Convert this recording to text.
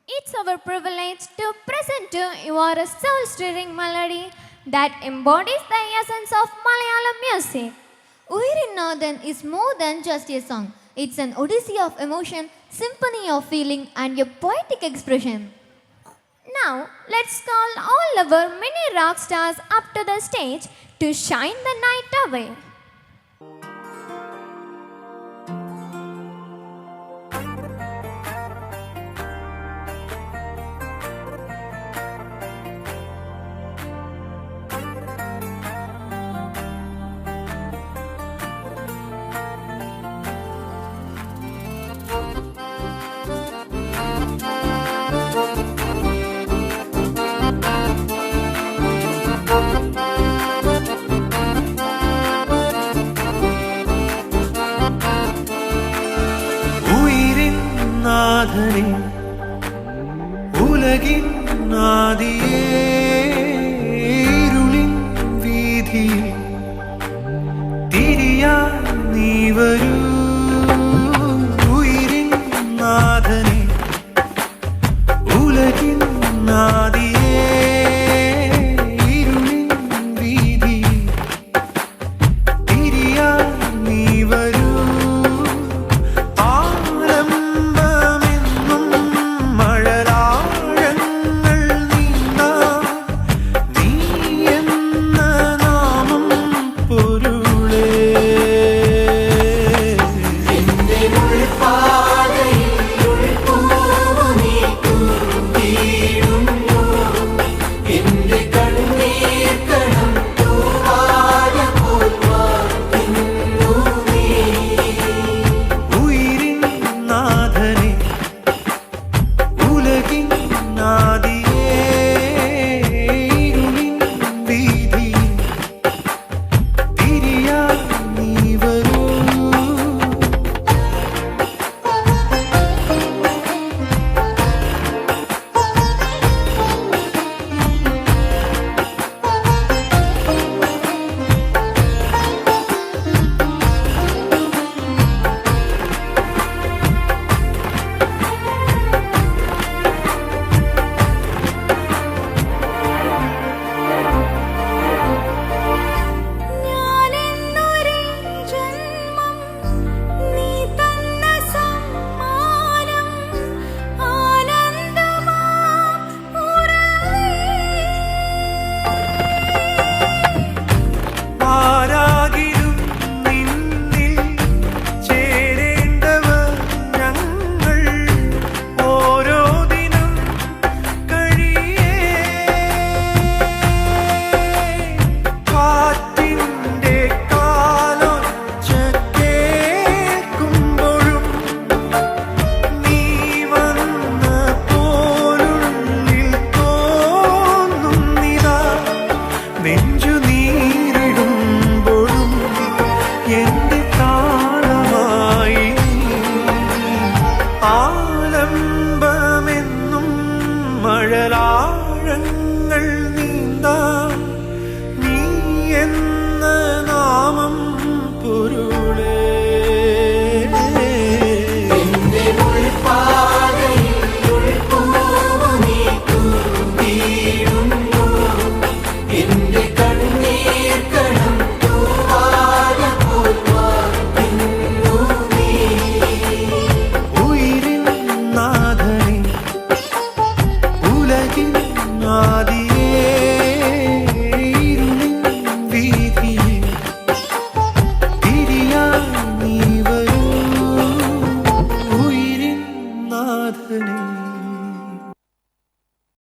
It's our privilege to present to you a soul-stirring melody that embodies the essence of Malayalam music. Uyirin Nathan is more than just a song. It's an odyssey of emotion, symphony of feeling, and a poetic expression. Now, let's call all our mini rock stars up to the stage to shine the night away. നാഥനേ ഉലകിൻ ആദിയേ ഇരുളിൻ വീഥിയിൽ തിരിയാൻ നീ വരൂ ഉയിരിൻ നാഥനേ ഉലകിൻ ആദിയേ ഇരുളിൻ വീഥിയിൽ തിരിയാൻ നീ വരൂ ആലംബമെന്നും മഴലാഴങ്ങൾ